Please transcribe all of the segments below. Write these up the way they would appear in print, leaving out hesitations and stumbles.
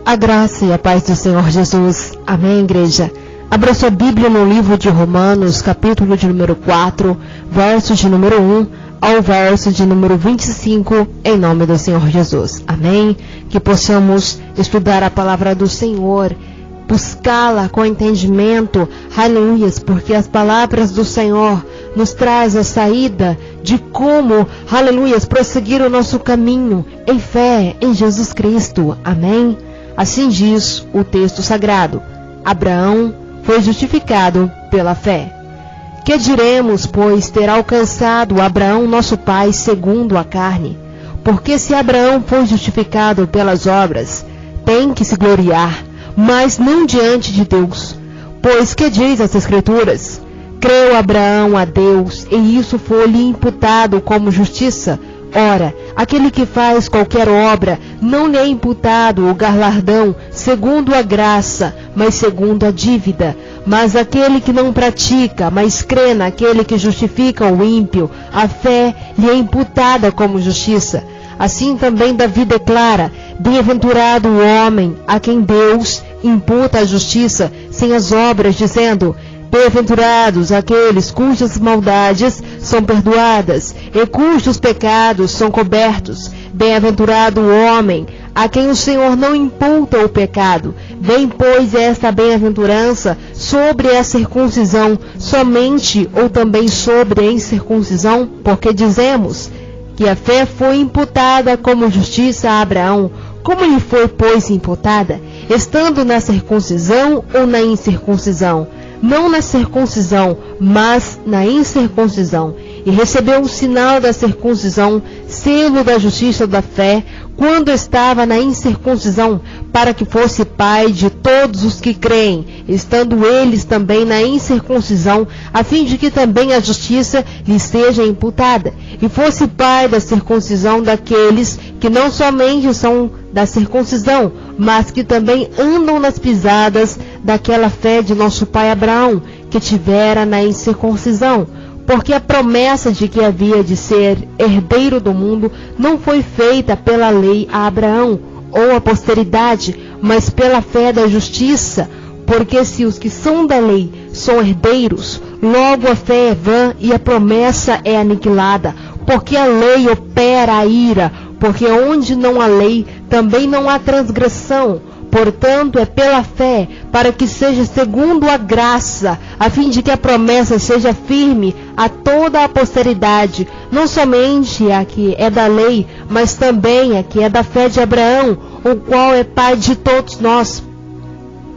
A graça e a paz do Senhor Jesus. Amém, igreja? Abra sua Bíblia no livro de Romanos, capítulo de número 4, verso de número 1 ao verso de número 25, em nome do Senhor Jesus. Amém? Que possamos estudar a palavra do Senhor, buscá-la com entendimento, aleluias, porque as palavras do Senhor nos traz a saída de como, aleluias, prosseguir o nosso caminho em fé em Jesus Cristo. Amém? Assim diz o texto sagrado: Abraão foi justificado pela fé. Que diremos, pois, ter alcançado Abraão nosso pai segundo a carne? Porque se Abraão foi justificado pelas obras, tem que se gloriar, mas não diante de Deus. Pois que diz as Escrituras? Creu Abraão a Deus, e isso foi-lhe imputado como justiça. Ora, aquele que faz qualquer obra, não lhe é imputado o galardão segundo a graça, mas segundo a dívida. Mas aquele que não pratica, mas crê naquele que justifica o ímpio, a fé lhe é imputada como justiça. Assim também Davi declara: bem-aventurado o homem a quem Deus imputa a justiça sem as obras, dizendo: bem-aventurados aqueles cujas maldades são perdoadas e cujos pecados são cobertos. Bem-aventurado o homem a quem o Senhor não imputa o pecado. Vem, pois, esta bem-aventurança sobre a circuncisão somente, ou também sobre a incircuncisão? Porque dizemos que a fé foi imputada como justiça a Abraão. Como lhe foi, pois, imputada? Estando na circuncisão ou na incircuncisão? Não na circuncisão, mas na incircuncisão. E recebeu o sinal da circuncisão, selo da justiça da fé, quando estava na incircuncisão, para que fosse pai de todos os que creem, estando eles também na incircuncisão, a fim de que também a justiça lhe seja imputada, e fosse pai da circuncisão daqueles que não somente são da circuncisão, mas que também andam nas pisadas daquela fé de nosso pai Abraão, que tivera na incircuncisão. Porque a promessa de que havia de ser herdeiro do mundo não foi feita pela lei a Abraão ou a posteridade, mas pela fé da justiça. Porque se os que são da lei são herdeiros, logo a fé é vã e a promessa é aniquilada. Porque a lei opera a ira, porque onde não há lei, também não há transgressão. Portanto, é pela fé, para que seja segundo a graça, a fim de que a promessa seja firme a toda a posteridade, não somente a que é da lei, mas também a que é da fé de Abraão, o qual é pai de todos nós.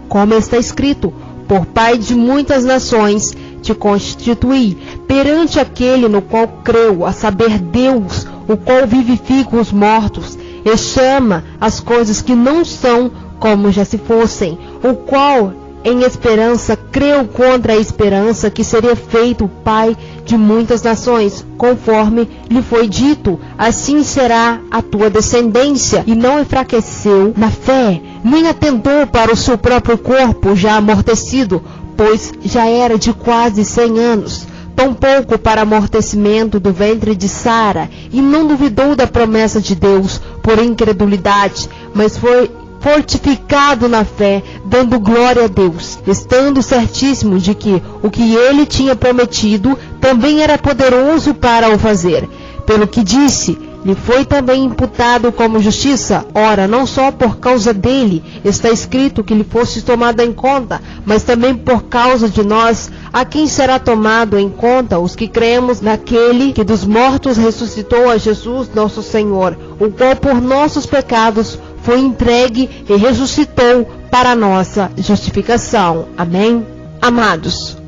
Como está escrito: por pai de muitas nações te constituí, perante aquele no qual creu, a saber, Deus, o qual vivifica os mortos, e chama as coisas que não são como já se fossem, o qual em esperança creu contra a esperança que seria feito pai de muitas nações, conforme lhe foi dito: assim será a tua descendência. E não enfraqueceu na fé, nem atentou para o seu próprio corpo já amortecido, pois já era de quase 100 anos, tampouco para amortecimento do ventre de Sara, e não duvidou da promessa de Deus por incredulidade, mas foi fortificado na fé, dando glória a Deus, estando certíssimo de que o que ele tinha prometido também era poderoso para o fazer. Pelo que disse, lhe foi também imputado como justiça. Ora, não só por causa dele está escrito que lhe fosse tomado em conta, mas também por causa de nós, a quem será tomado em conta os que cremos naquele que dos mortos ressuscitou a Jesus nosso Senhor, o qual por nossos pecados foi entregue e ressuscitou para a nossa justificação. Amém? Amados,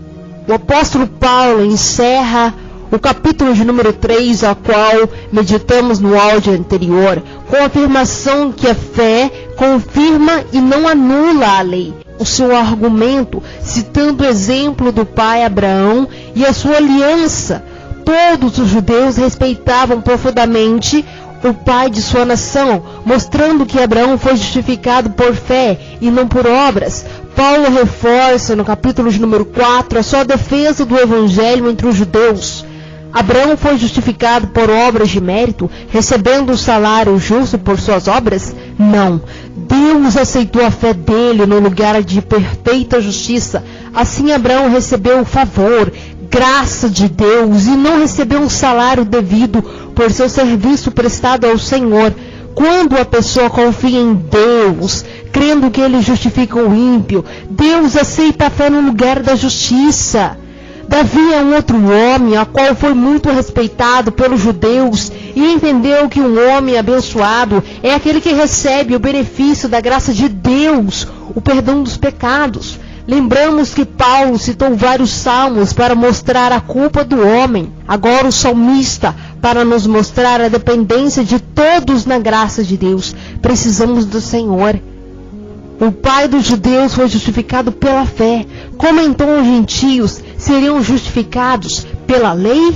o apóstolo Paulo encerra o capítulo de número 3, a qual meditamos no áudio anterior, com a afirmação que a fé confirma e não anula a lei. O seu argumento, citando o exemplo do pai Abraão e a sua aliança. Todos os judeus respeitavam profundamente o pai de sua nação, mostrando que Abraão foi justificado por fé e não por obras. Paulo reforça no capítulo de número 4 a sua defesa do evangelho entre os judeus. Abraão foi justificado por obras de mérito, recebendo o salário justo por suas obras? Não. Deus aceitou a fé dele no lugar de perfeita justiça. Assim Abraão recebeu o favor, graça de Deus, e não recebeu um salário devido por seu serviço prestado ao Senhor. Quando a pessoa confia em Deus, crendo que ele justifica o ímpio, Deus aceita a fé no lugar da justiça. Davi é um outro homem, a qual foi muito respeitado pelos judeus, e entendeu que um homem abençoado é aquele que recebe o benefício da graça de Deus, o perdão dos pecados. Lembramos que Paulo citou vários salmos para mostrar a culpa do homem. Agora o salmista, para nos mostrar a dependência de todos na graça de Deus. Precisamos do Senhor. O pai dos judeus foi justificado pela fé. Como então os gentios seriam justificados pela lei?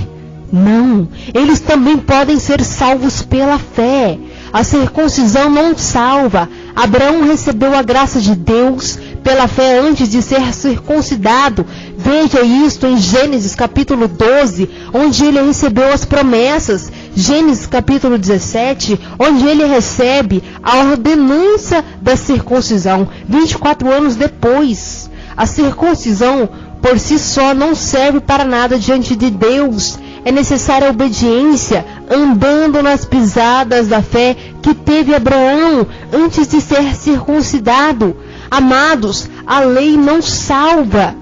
Não, eles também podem ser salvos pela fé. A circuncisão não salva. Abraão recebeu a graça de Deus pela fé antes de ser circuncidado. Veja isto em Gênesis capítulo 12, onde ele recebeu as promessas. Gênesis capítulo 17, onde ele recebe a ordenança da circuncisão, 24 anos depois. A circuncisão por si só não serve para nada diante de Deus. É necessária a obediência, andando nas pisadas da fé que teve Abraão antes de ser circuncidado. Amados, a lei não salva.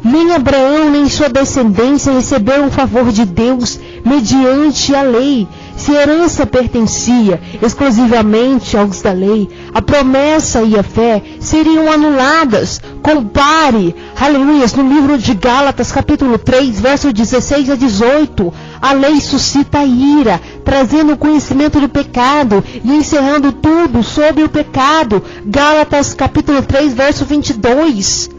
Nem Abraão, nem sua descendência receberam o favor de Deus mediante a lei. Se a herança pertencia exclusivamente aos da lei, a promessa e a fé seriam anuladas. Compare, aleluias, no livro de Gálatas, capítulo 3, versos 16 a 18. A lei suscita ira, trazendo o conhecimento do pecado e encerrando tudo sobre o pecado. Gálatas, capítulo 3, verso 22.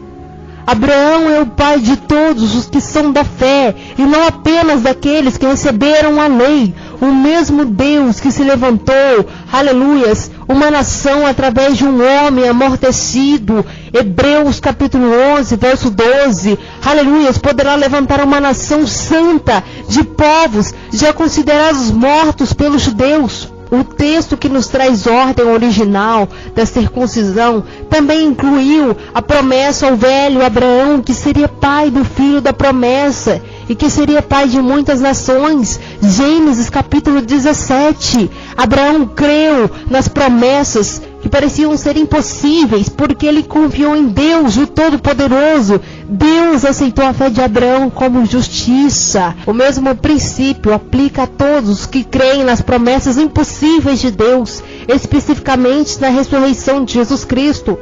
Abraão é o pai de todos os que são da fé, e não apenas daqueles que receberam a lei. O mesmo Deus que se levantou, aleluias, uma nação através de um homem amortecido, Hebreus capítulo 11, verso 12, aleluias, poderá levantar uma nação santa de povos já considerados mortos pelos judeus. O texto que nos traz ordem original da circuncisão também incluiu a promessa ao velho Abraão, que seria pai do filho da promessa e que seria pai de muitas nações. Gênesis capítulo 17. Abraão creu nas promessas que pareciam ser impossíveis, porque ele confiou em Deus, o Todo-Poderoso. Deus aceitou a fé de Abraão como justiça. O mesmo princípio aplica a todos que creem nas promessas impossíveis de Deus, especificamente na ressurreição de Jesus Cristo.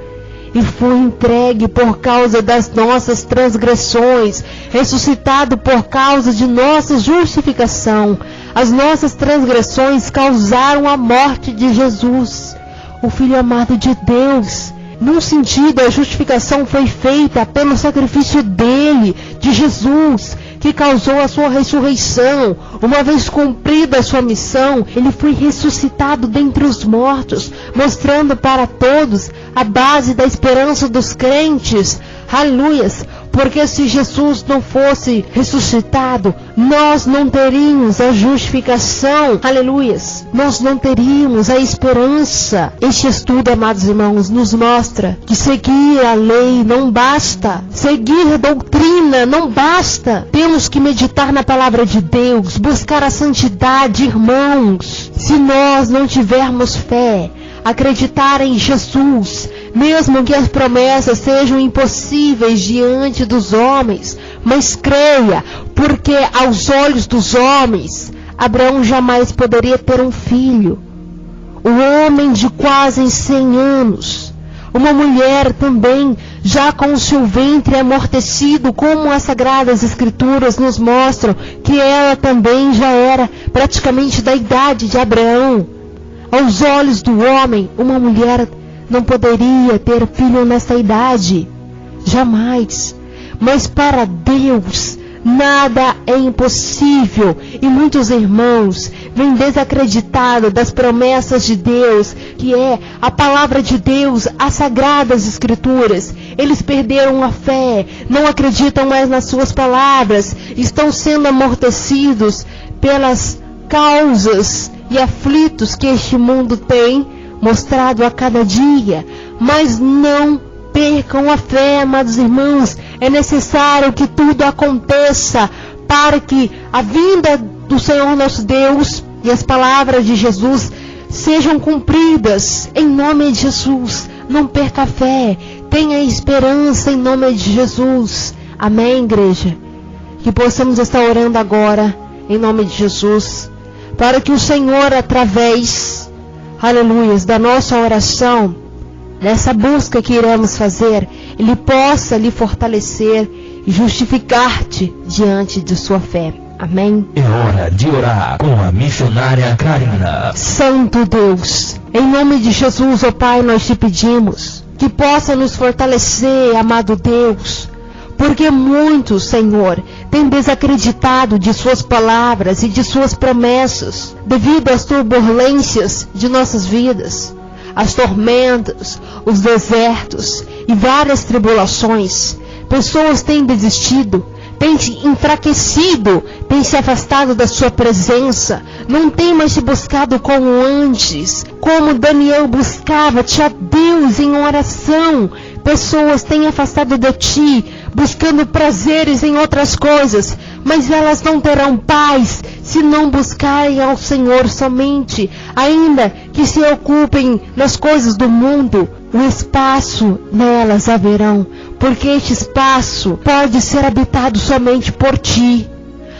E foi entregue por causa das nossas transgressões, ressuscitado por causa de nossa justificação. As nossas transgressões causaram a morte de Jesus, o Filho amado de Deus. Num sentido, a justificação foi feita pelo sacrifício dele, de Jesus, que causou a sua ressurreição. Uma vez cumprida a sua missão, ele foi ressuscitado dentre os mortos, mostrando para todos a base da esperança dos crentes. Aleluias! Porque se Jesus não fosse ressuscitado, nós não teríamos a justificação. Aleluias! Nós não teríamos a esperança. Este estudo, amados irmãos, nos mostra que seguir a lei não basta. Seguir a doutrina não basta. Temos que meditar na palavra de Deus, buscar a santidade, irmãos. Se nós não tivermos fé, acreditar em Jesus, mesmo que as promessas sejam impossíveis diante dos homens, mas creia, porque aos olhos dos homens, Abraão jamais poderia ter um filho. O homem de quase 100 anos, uma mulher também, já com o seu ventre amortecido, como as Sagradas Escrituras nos mostram, que ela também já era praticamente da idade de Abraão. Aos olhos do homem, uma mulher não poderia ter filho nessa idade. Jamais. Mas para Deus, Nada é impossível, e muitos irmãos vêm desacreditados das promessas de Deus, que é a palavra de Deus, as sagradas escrituras. Eles perderam a fé, não acreditam mais nas suas palavras, estão sendo amortecidos pelas causas e aflitos que este mundo tem mostrado a cada dia. Mas não percam a fé, amados irmãos. É necessário que tudo aconteça para que a vinda do Senhor nosso Deus e as palavras de Jesus sejam cumpridas em nome de Jesus. Não perca a fé, tenha esperança em nome de Jesus. Amém, igreja? Que possamos estar orando agora em nome de Jesus, para que o Senhor, através, aleluias, da nossa oração, nessa busca que iremos fazer, Ele possa lhe fortalecer e justificar-te diante de sua fé. Amém? É hora de orar com a missionária Karina. Santo Deus, em nome de Jesus, ó Pai, nós te pedimos que possa nos fortalecer, amado Deus, porque muitos, Senhor, têm desacreditado de suas palavras e de suas promessas, devido às turbulências de nossas vidas, as tormentas, os desertos e várias tribulações. Pessoas têm desistido, têm se enfraquecido, têm se afastado da sua presença, não têm mais te buscado como antes, como Daniel buscava-te, a Deus, em oração. Pessoas têm afastado de ti, buscando prazeres em outras coisas, mas elas não terão paz se não buscarem ao Senhor somente. Ainda que se ocupem nas coisas do mundo, o espaço nelas haverão, porque este espaço pode ser habitado somente por ti.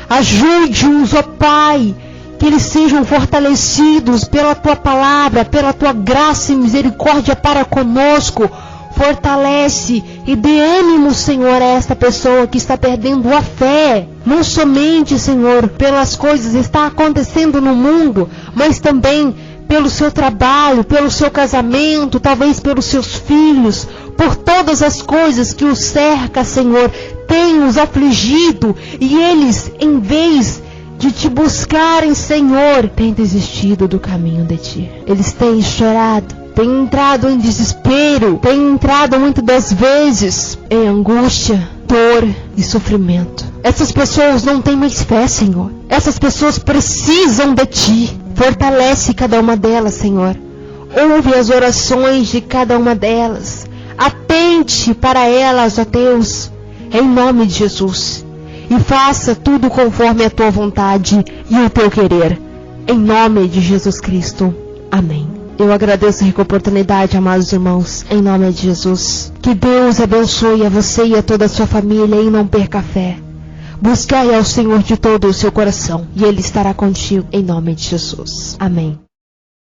Ajude-os, ó Pai, que eles sejam fortalecidos pela tua palavra, pela tua graça e misericórdia para conosco. Fortalece e dê ânimo, Senhor, a esta pessoa que está perdendo a fé. Não somente, Senhor, pelas coisas que está acontecendo no mundo, mas também pelo seu trabalho, pelo seu casamento, talvez pelos seus filhos, por todas as coisas que os cerca, Senhor, tem os afligido, e eles, em vez de te buscarem, Senhor, têm desistido do caminho de ti. Eles têm chorado, têm entrado em desespero, têm entrado muitas das vezes em angústia, dor e sofrimento. Essas pessoas não têm mais fé, Senhor. Essas pessoas precisam de ti. Fortalece cada uma delas, Senhor. Ouve as orações de cada uma delas. Atente para elas, ó Deus, em nome de Jesus. E faça tudo conforme a tua vontade e o teu querer. Em nome de Jesus Cristo. Amém. Eu agradeço a rica oportunidade, amados irmãos, em nome de Jesus. Que Deus abençoe a você e a toda a sua família e não perca a fé. Buscai ao Senhor de todo o seu coração e Ele estará contigo, em nome de Jesus. Amém.